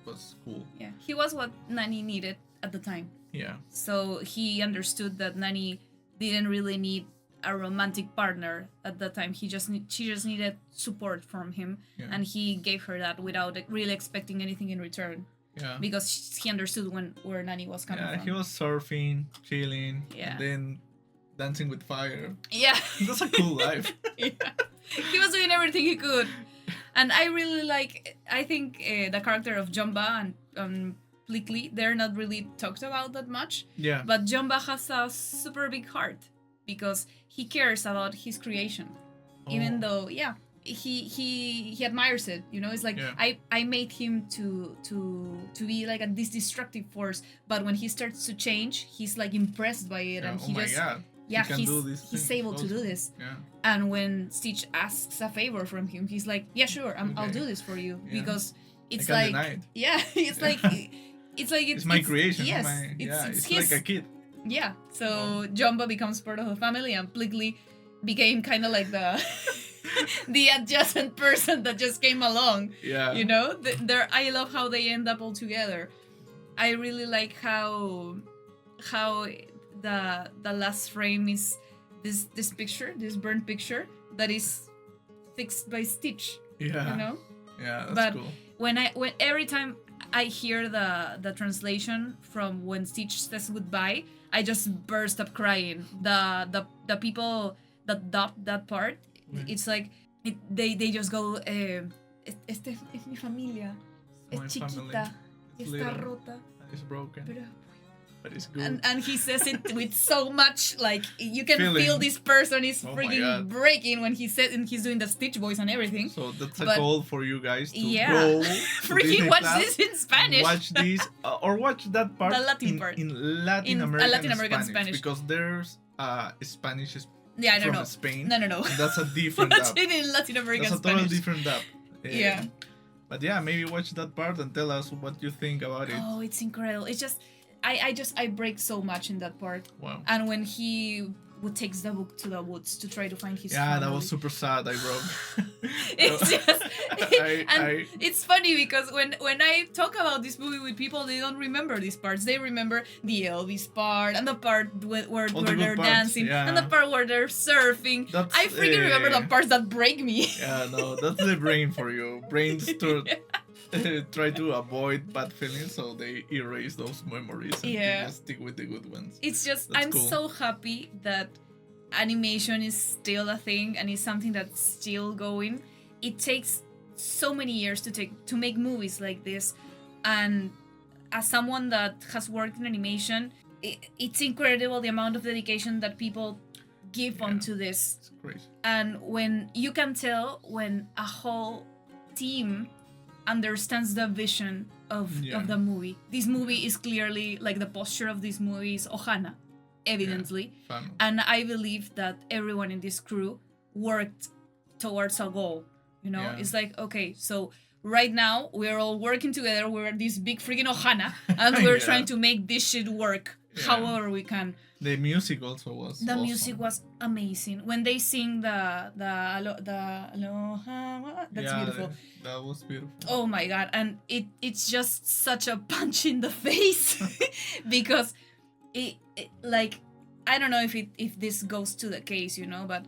was cool. Yeah, he was what Nani needed at the time. Yeah. So he understood that Nani didn't really need a romantic partner at that time. She just needed support from him, and he gave her that without really expecting anything in return. Yeah. Because he understood where Nani was coming Yeah, from. he was surfing, chilling. Yeah. And then dancing with fire. Yeah. That's a cool life. Yeah. He was doing everything he could. And I really I think the character of Jumba and Plickly, they're not really talked about that much. Yeah. But Jumba has a super big heart because he cares about his creation. Even though, he admires it, you know. It's like I made him to be like this destructive force, but when he starts to change, he's like impressed by it, and he's able to do this. Yeah. And when Stitch asks a favor from him, he's like, yeah, sure, I'll do this for you, because it's I like can't deny it. it's like it's my creation. Yes, it's his, like a kid. Yeah. So Jumba becomes part of the family, and Plickly became kind of like the adjacent person that just came along. Yeah. You know, I love how they end up all together. I really like how the last frame is this picture, this burnt picture that is fixed by Stitch. Yeah. You know? Yeah, that's but cool. when every time I hear the translation from when Stitch says goodbye, I just burst up crying. The people that dubbed that part, it's like they just go esta es mi familia, es chiquita, está rota, it's broken, pero but it's good. and he says it with so much, like, you can Feeling. feel this person is Oh my freaking God. breaking when he says, and he's doing the Stitch voice and everything. So that's a But- call for you guys to Yeah. go to Freaking Disney watch Plus this in Spanish. and watch this or watch that part The Latin part. in Latin In American, Latin American Spanish. because there's Spanish Yeah, from no. Spain. No. And that's a different Watch dub. it in Latin American That's a totally Spanish. different dub. Yeah. But yeah, maybe watch that part and tell us what you think about it. Oh, it's incredible. It's just I break so much in that part. Wow. And when he takes the book to the woods to try to find his Yeah, family. that was super sad. I broke. It's just I- it's funny because when I talk about this movie with people, they don't remember these parts. They remember the Elvis part and the part where All the good they're parts, dancing yeah. and the part where they're surfing. That's, I freaking remember the parts that break me. Yeah, no, that's the brain for you. Brains to try to avoid bad feelings, so they erase those memories and Yeah. they just stick with the good ones. It's just That's I'm cool. so happy that animation is still a thing and is something that's still going. It takes so many years to make movies like this, and as someone that has worked in animation, it's incredible the amount of dedication that people give onto this. It's crazy. And when you can tell when a whole team understands the vision of the movie. This movie is clearly, like, the posture of this movie is Ohana, evidently. Fun. And I believe that everyone in this crew worked towards a goal. You know, Yeah. it's like, okay, so right now we're all working together. We're this big freaking Ohana, and we're Yeah. trying to make this shit work however we can. The music also was The awesome. music was amazing. When they sing the Aloha, that's Yeah, beautiful. That was beautiful. Oh my god, and it's just such a punch in the face because it like, I don't know if this goes to the case, you know, but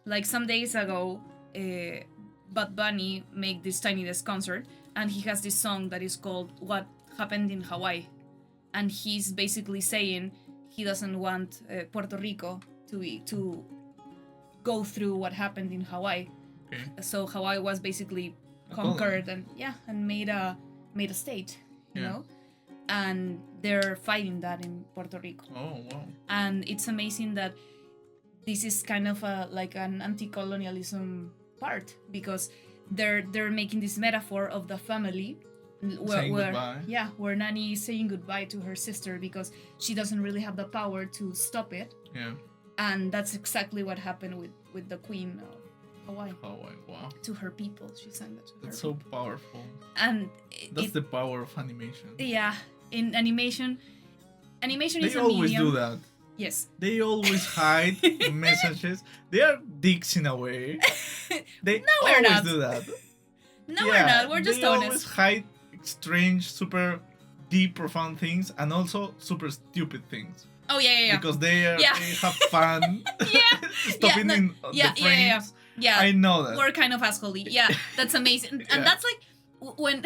like some days ago, Bad Bunny made this Tiny Desk concert, and he has this song that is called What Happened in Hawaii, and he's basically saying he doesn't want Puerto Rico to go through what happened in Hawaii. Okay. So Hawaii was basically A conquered and made a state, you know, and they're fighting that in Puerto Rico. Oh wow! And it's amazing that this is kind of like an anti-colonialism part, because they're making this metaphor of the family Saying goodbye. where Nani is saying goodbye to her sister because she doesn't really have the power to stop it. Yeah. And that's exactly what happened with the Queen of Hawaii. Hawaii, wow. To her people, she sang that to her. That's so powerful. And That's the power of animation. Yeah, in animation is They a always medium. do that. Yes. They always hide messages. They are dicks in a way. They No, we're always not. do that. No, we're not. We're just they honest. always hide strange, super deep, profound things, and also super stupid things. Oh yeah. Because they have fun. Stopping no, in yeah, the frames. Yeah. I know that. We're kind of assholey. Yeah, that's amazing. And Yeah. that's like when,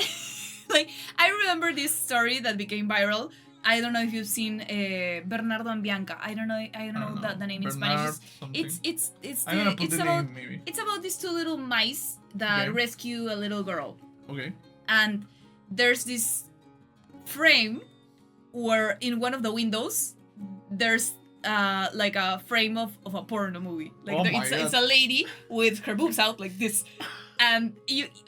like, I remember this story that became viral. I don't know if you've seen Bernardo and Bianca. I don't know the name in Spanish. It's about these two little mice that rescue a little girl. Okay. And there's this frame where in one of the windows there's like a frame of a porno movie. Like it's a lady with her boobs out like this. And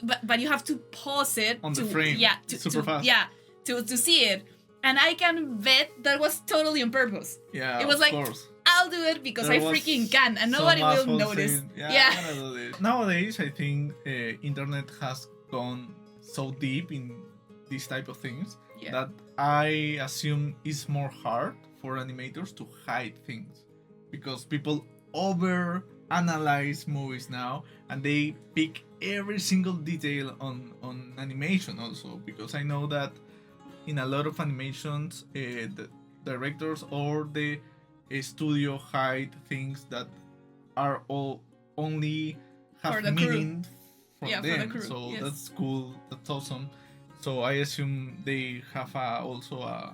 but you have to pause it on the frame. Yeah, super fast. Yeah, to see it. And I can bet that was totally on purpose. Yeah, it was like, course. I'll do it because I freaking can, and nobody will notice. Yeah. I'm gonna do this. Nowadays, I think internet has gone so deep in these type of things that I assume it's more hard for animators to hide things because people over analyze movies now and they pick every single detail on animation also, because I know that in a lot of animations the directors or the studio hide things that are all only have meaning for them. For the crew. So that's cool, that's awesome. So I assume they have also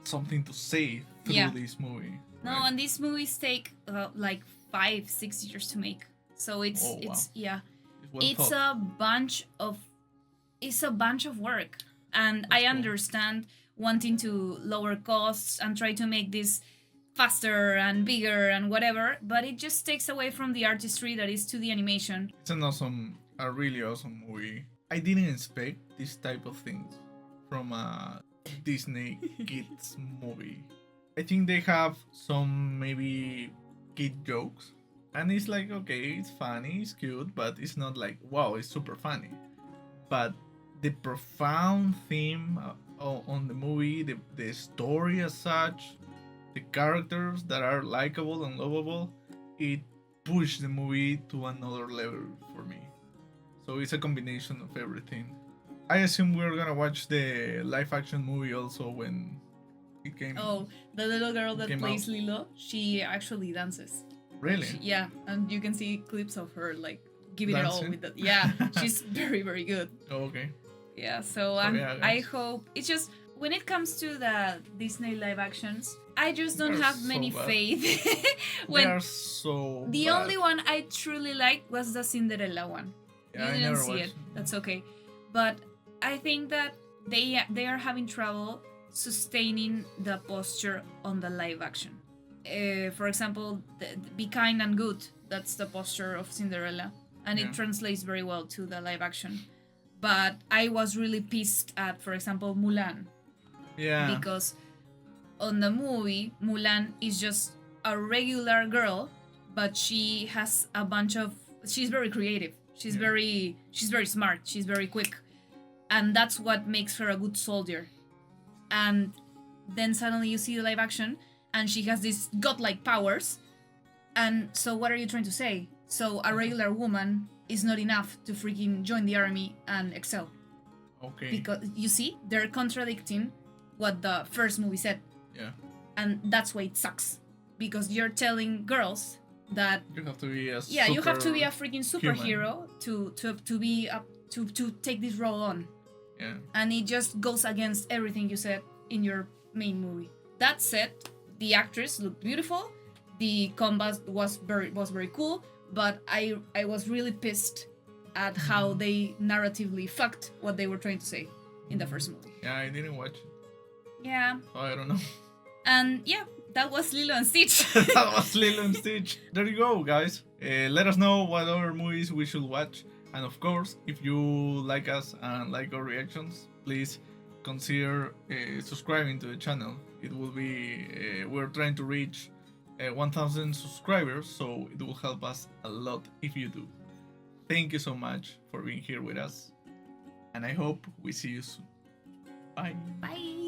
something to say through this movie. No, right? and these movies take like 5-6 years to make. So it's a bunch of work. And I understand wanting to lower costs and try to make this faster and bigger and whatever, but it just takes away from the artistry that is to the animation. It's a really awesome movie. I didn't expect this type of things from a Disney kids movie. I think they have some maybe kid jokes, and it's like, okay, it's funny, it's cute, but it's not like, wow, it's super funny. But the profound theme on the movie, the story as such, the characters that are likable and lovable, it pushed the movie to another level for me. So it's a combination of everything. I assume we're gonna watch the live action movie also when it came. Oh, the little girl that plays Lilo, she actually dances. Really? Yeah, and you can see clips of her like giving it all with that. Yeah, she's very, very good. Oh, okay. Yeah, so I hope it's just when it comes to the Disney live actions, I just don't have many faith. They are so the bad. only one I truly liked was the Cinderella one. Yeah, you didn't see it. That's okay. But I think that they are having trouble sustaining the posture on the live action. For example, Be Kind and Good, that's the posture of Cinderella, and it translates very well to the live action. But I was really pissed at, for example, Mulan. Yeah. Because on the movie, Mulan is just a regular girl, but she has a bunch of... She's very creative. She's very smart. She's very quick. And that's what makes her a good soldier. And then suddenly you see the live action, and she has these godlike powers. And so what are you trying to say? So a regular woman is not enough to freaking join the army and excel. Okay. Because, you see, they're contradicting what the first movie said. Yeah. And that's why it sucks. Because you're telling girls that... You have to be a you have to be a freaking superhero to take this role on. Yeah. And it just goes against everything you said in your main movie. That said, the actress looked beautiful. The combat was very cool, but I was really pissed at how they narratively fucked what they were trying to say in the first movie. Yeah, I didn't watch it. Yeah. So I don't know. And yeah, that was Lilo and Stitch. That was Lilo and Stitch. There you go, guys. Let us know what other movies we should watch. And of course, if you like us and like our reactions, please consider subscribing to the channel. It will be, we're trying to reach 1,000 subscribers, so it will help us a lot if you do. Thank you so much for being here with us, and I hope we see you soon. Bye. Bye.